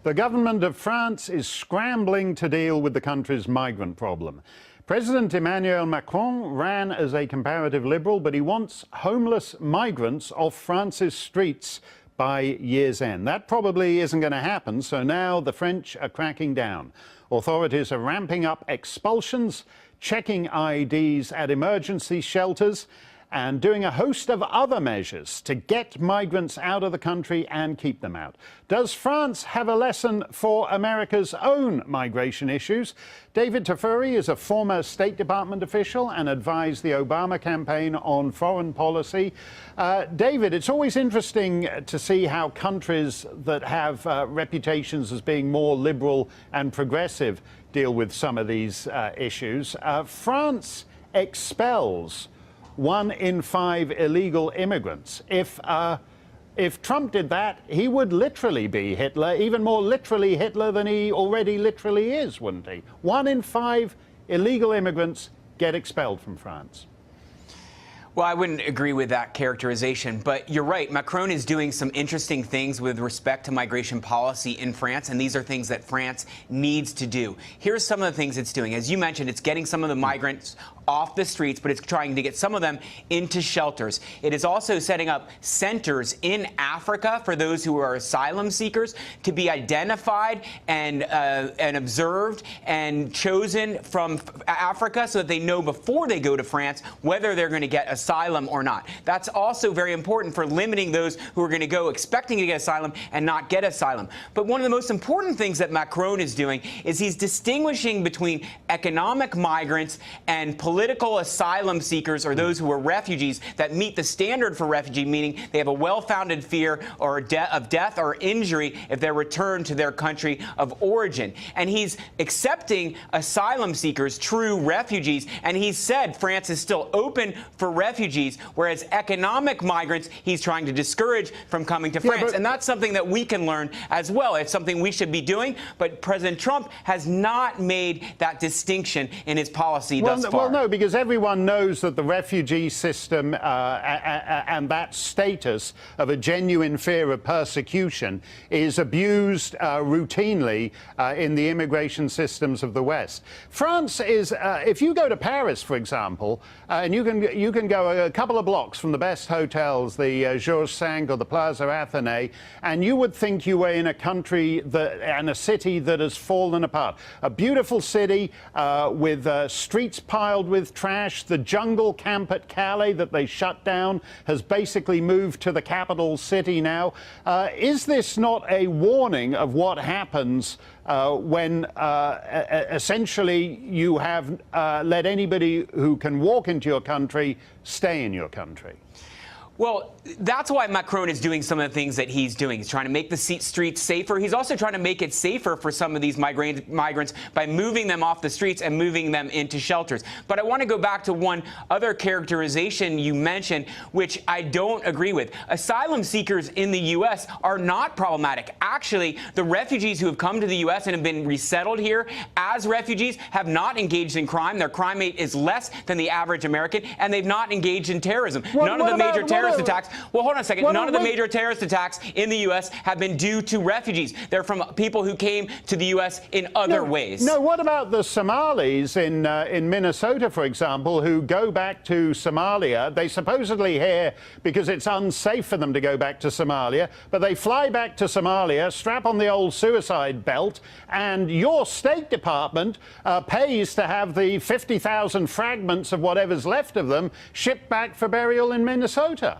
The government of France is scrambling to deal with the country's migrant problem. President Emmanuel Macron ran as a comparative liberal, but he wants homeless migrants off France's streets by year's end. That probably isn't going to happen, so now the French are cracking down. Authorities are ramping up expulsions, checking IDs at emergency shelters, and doing a host of other measures to get migrants out of the country and keep them out. Does France have a lesson for America's own migration issues? David Tafuri is a former State Department official and advised the Obama campaign on foreign policy. David, it's always interesting to see how countries that have reputations as being more liberal and progressive deal with some of these issues. France expels 1 in 5 illegal immigrants. If Trump did that, he would literally be Hitler, even more literally Hitler than he already literally is, wouldn't he? 1 in 5 illegal immigrants get expelled from France. Well, I wouldn't agree with that characterization, but you're right. Macron is doing some interesting things with respect to migration policy in France, and these are things that France needs to do. Here's some of the things it's doing. As you mentioned, it's getting some of the migrants off the streets, but it's trying to get some of them into shelters. It is also setting up centers in Africa for those who are asylum seekers to be identified and observed and chosen from Africa so that they know before they go to France whether they're going to get asylum or not. That's also very important for limiting those who are going to go expecting to get asylum and not get asylum. But one of the most important things that Macron is doing is he's distinguishing between economic migrants and political asylum seekers, or those who are refugees that meet the standard for refugee, meaning they have a well-founded fear or of death or injury if they're returned to their country of origin. And he's accepting asylum seekers, true refugees, and he said France is still open for refugees, whereas economic migrants he's trying to discourage from coming to France. And that's something that we can learn as well. It's something we should be doing, but President Trump has not made that distinction in his policy thus far. Well, no, because everyone knows that the refugee system and that status of a genuine fear of persecution is abused routinely in the immigration systems of the West. France is, if you go to Paris, for example, and you can go a couple of blocks from the best hotels, the Georges V or the Plaza Athénée, and you would think you were in a country and a city that has fallen apart. A beautiful city with streets piled with trash. The jungle camp at Calais that they shut down has basically moved to the capital city now. Is this not a warning of what happens when essentially you have let anybody who can walk into your country stay in your country? Well, that's why Macron is doing some of the things that he's doing. He's trying to make the streets safer. He's also trying to make it safer for some of these migrants by moving them off the streets and moving them into shelters. But I want to go back to one other characterization you mentioned, which I don't agree with. Asylum seekers in the U.S. are not problematic. Actually, the refugees who have come to the U.S. and have been resettled here as refugees have not engaged in crime. Their crime rate is less than the average American, and they've not engaged in terrorism. None of the major terrorist attacks. Well, hold on a second. None of the major terrorist attacks in the U.S. have been due to refugees. They're from people who came to the U.S. in other ways. No, what about the Somalis in Minnesota, for example, who go back to Somalia? They supposedly here because it's unsafe for them to go back to Somalia, but they fly back to Somalia, strap on the old suicide belt, and your State Department pays to have the 50,000 fragments of whatever's left of them shipped back for burial in Minnesota.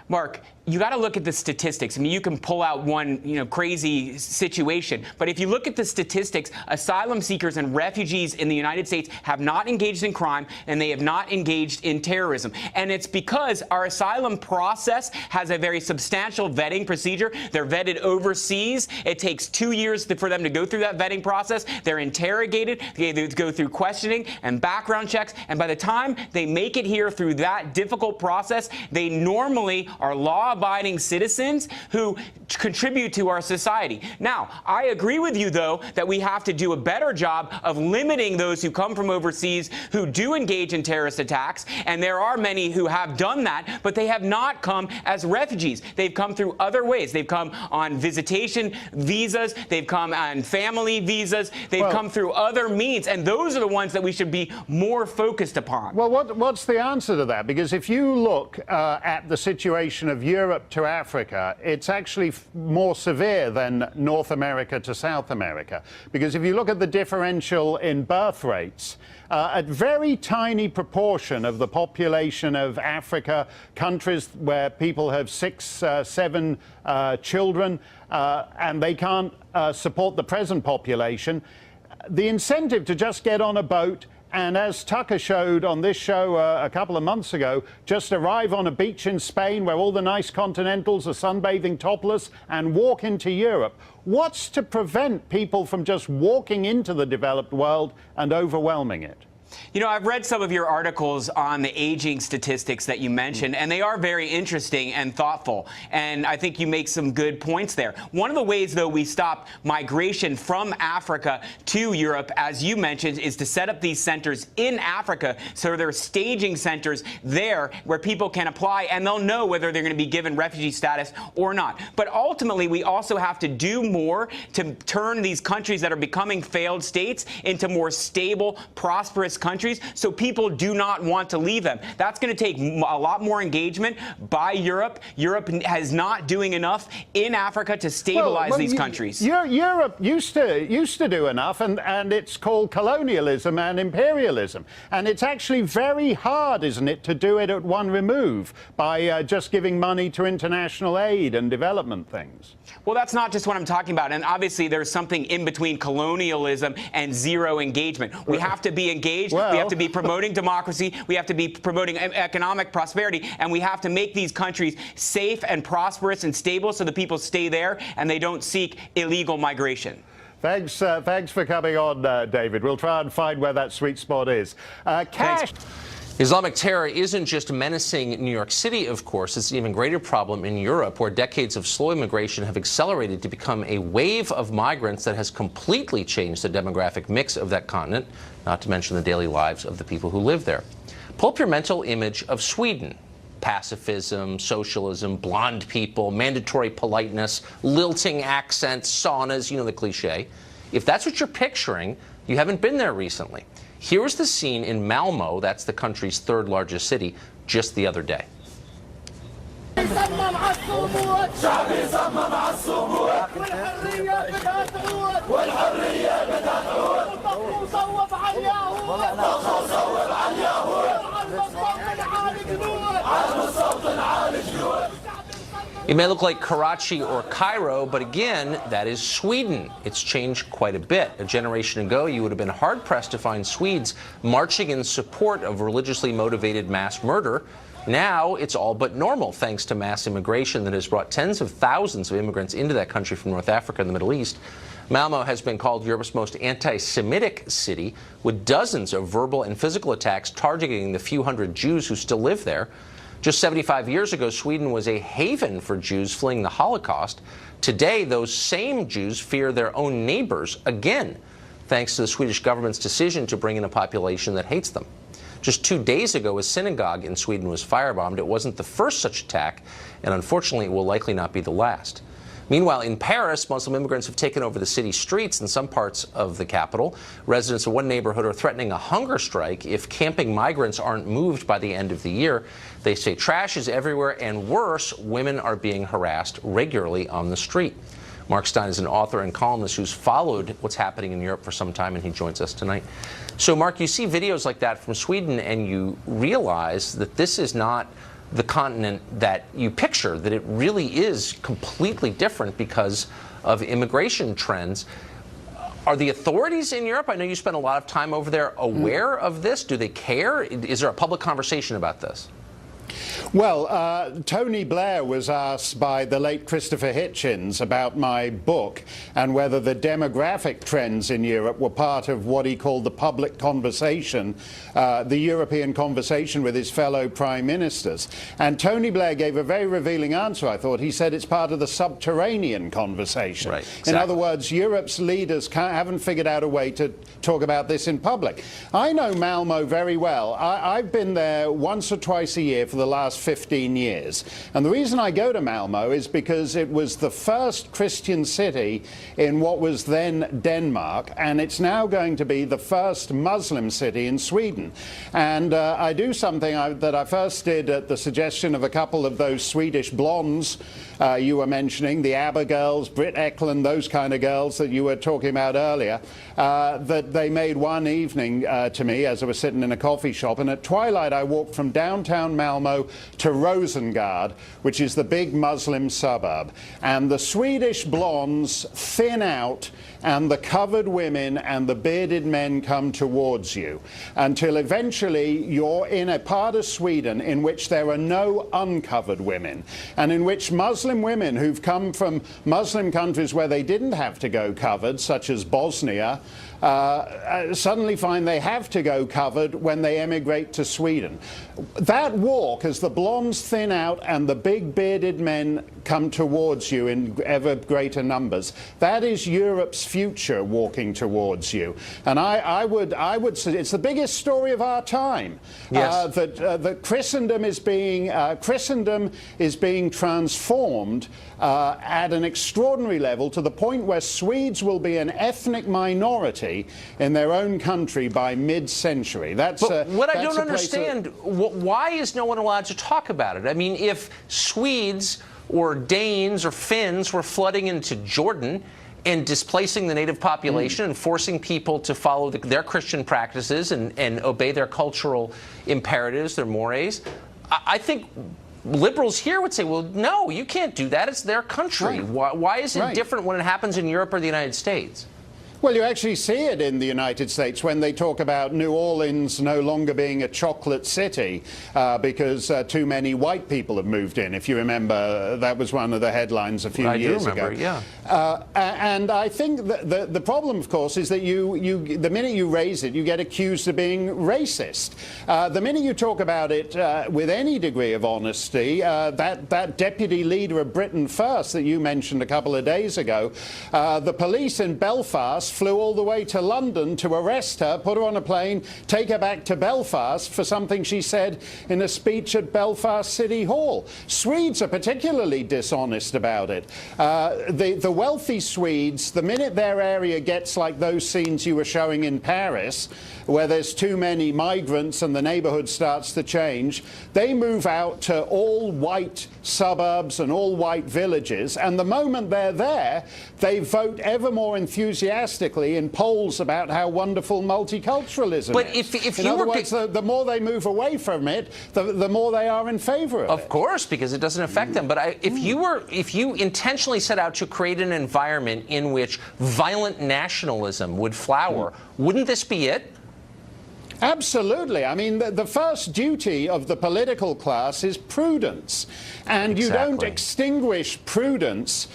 Mark, you got to look at the statistics. I mean, you can pull out one, crazy situation, but if you look at the statistics, asylum seekers and refugees in the United States have not engaged in crime and they have not engaged in terrorism. And it's because our asylum process has a very substantial vetting procedure. They're vetted overseas. It takes 2 years for them to go through that vetting process. They're interrogated. They go through questioning and background checks. And by the time they make it here through that difficult process, they normally are law law-abiding citizens who contribute to our society. Now, I agree with you, though, that we have to do a better job of limiting those who come from overseas who do engage in terrorist attacks, and there are many who have done that, but they have not come as refugees. They've come through other ways. They've come on visitation visas. They've come on family visas. They've come through other means, and those are the ones that we should be more focused upon. Well, what's the answer to that? Because if you look at the situation of Europe to Africa, it's actually more severe than North America to South America. Because if you look at the differential in birth rates, a very tiny proportion of the population of Africa, countries where people have 6, 7 children, and they can't support the present population, the incentive to just get on a boat and, as Tucker showed on this show a couple of months ago, just arrive on a beach in Spain where all the nice continentals are sunbathing topless and walk into Europe. What's to prevent people from just walking into the developed world and overwhelming it? You know, I've read some of your articles on the aging statistics that you mentioned, and they are very interesting and thoughtful. And I think you make some good points there. One of the ways, though, we stop migration from Africa to Europe, as you mentioned, is to set up these centers in Africa. So there are staging centers there where people can apply, and they'll know whether they're going to be given refugee status or not. But ultimately, we also have to do more to turn these countries that are becoming failed states into more stable, prosperous countries, so people do not want to leave them. That's going to take a lot more engagement by Europe. Europe is not doing enough in Africa to stabilize these countries. Europe used to do enough, and it's called colonialism and imperialism. And it's actually very hard, isn't it, to do it at one remove by just giving money to international aid and development things. Well, that's not just what I'm talking about. And obviously, there's something in between colonialism and zero engagement. We have to be engaged. We have to be promoting democracy. We have to be promoting economic prosperity. And we have to make these countries safe and prosperous and stable so the people stay there and they don't seek illegal migration. Thanks for coming on, David. We'll try and find where that sweet spot is. Cash. Islamic terror isn't just menacing New York City, of course. It's an even greater problem in Europe, where decades of slow immigration have accelerated to become a wave of migrants that has completely changed the demographic mix of that continent, not to mention the daily lives of the people who live there. Pull up your mental image of Sweden. Pacifism, socialism, blonde people, mandatory politeness, lilting accents, saunas, you know the cliche. If that's what you're picturing, you haven't been there recently. Here's the scene in Malmö, that's the country's third largest city, just the other day. It may look like Karachi or Cairo, but again, that is Sweden. It's changed quite a bit. A generation ago, you would have been hard-pressed to find Swedes marching in support of religiously motivated mass murder. Now, it's all but normal, thanks to mass immigration that has brought tens of thousands of immigrants into that country from North Africa and the Middle East. Malmö has been called Europe's most anti-Semitic city, with dozens of verbal and physical attacks targeting the few hundred Jews who still live there. Just 75 years ago, Sweden was a haven for Jews fleeing the Holocaust. Today, those same Jews fear their own neighbors again, thanks to the Swedish government's decision to bring in a population that hates them. Just 2 days ago, a synagogue in Sweden was firebombed. It wasn't the first such attack, and unfortunately, it will likely not be the last. Meanwhile, in Paris, Muslim immigrants have taken over the city streets in some parts of the capital. Residents of one neighborhood are threatening a hunger strike if camping migrants aren't moved by the end of the year. They say trash is everywhere, and worse, women are being harassed regularly on the street. Mark Steyn is an author and columnist who's followed what's happening in Europe for some time, and he joins us tonight. So, Mark, you see videos like that from Sweden, and you realize that this is not the continent that you picture, that it really is completely different because of immigration trends. Are the authorities in Europe, I know you spent a lot of time over there, aware of this? Do they care? Is there a public conversation about this? Well, Tony Blair was asked by the late Christopher Hitchens about my book and whether the demographic trends in Europe were part of what he called the public conversation, the European conversation with his fellow prime ministers. And Tony Blair gave a very revealing answer, I thought. He said it's part of the subterranean conversation. Right, exactly. In other words, Europe's leaders haven't figured out a way to talk about this in public. I know Malmo very well. I've been there once or twice a year for the last 15 years. And the reason I go to Malmo is because it was the first Christian city in what was then Denmark, and it's now going to be the first Muslim city in Sweden. And I do something that I first did at the suggestion of a couple of those Swedish blondes you were mentioning, the ABBA girls, Britt Eklund, those kind of girls that you were talking about earlier, that they made one evening to me as I was sitting in a coffee shop, and at twilight I walked from downtown Malmo to Rosengård, which is the big Muslim suburb, and the Swedish blondes thin out and the covered women and the bearded men come towards you until eventually you're in a part of Sweden in which there are no uncovered women, and in which Muslim women who've come from Muslim countries where they didn't have to go covered, such as Bosnia, suddenly find they have to go covered when they emigrate to Sweden. That walk, as the blondes thin out and the big bearded men come towards you in ever greater numbers, that is Europe's future walking towards you. And I would say it's the biggest story of our time. Yes. That Christendom is being transformed at an extraordinary level, to the point where Swedes will be an ethnic minority in their own country by mid-century. But what I don't understand, why is no one allowed to talk about it? I mean, if Swedes or Danes or Finns were flooding into Jordan and displacing the native population and forcing people to follow their Christian practices and obey their cultural imperatives, their mores, I think liberals here would say, well, no, you can't do that. It's their country. Right. Why is it Right. different when it happens in Europe or the United States? Well, you actually see it in the United States when they talk about New Orleans no longer being a chocolate city because too many white people have moved in. If you remember, that was one of the headlines a few years ago. Yeah. And I think that the problem, of course, is that the minute you raise it, you get accused of being racist. The minute you talk about it with any degree of honesty, that deputy leader of Britain First that you mentioned a couple of days ago, the police in Belfast flew all the way to London to arrest her, put her on a plane, take her back to Belfast for something she said in a speech at Belfast City Hall. Swedes are particularly dishonest about it. The wealthy Swedes, the minute their area gets like those scenes you were showing in Paris, where there's too many migrants and the neighborhood starts to change, they move out to all-white suburbs and all-white villages, and the moment they're there, they vote ever more enthusiastically in polls about how wonderful multiculturalism is. If in you other were words, the more they move away from it, the more they are in favor of it. Of course, because it doesn't affect them. But if you intentionally set out to create an environment in which violent nationalism would flower, wouldn't this be it? Absolutely. I mean, the first duty of the political class is prudence. And you don't extinguish prudence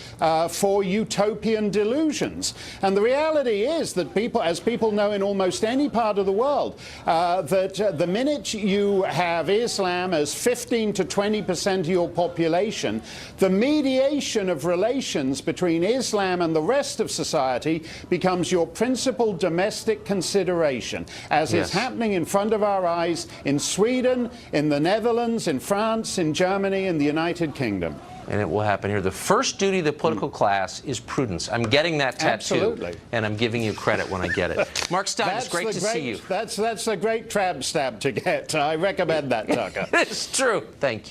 for utopian delusions. And the reality is that people, as people know in almost any part of the world, that the minute you have Islam as 15 to 20% of your population, the mediation of relations between Islam and the rest of society becomes your principal domestic consideration, as is happening in front of our eyes in Sweden, in the Netherlands, in France, in Germany, in the United Kingdom. And it will happen here. The first duty of the political class is prudence. I'm getting that tattoo. Absolutely. And I'm giving you credit when I get it. Mark Steyn, it's great to see you. That's a great tramp stab to get. I recommend that, Tucker. It's true. Thank you.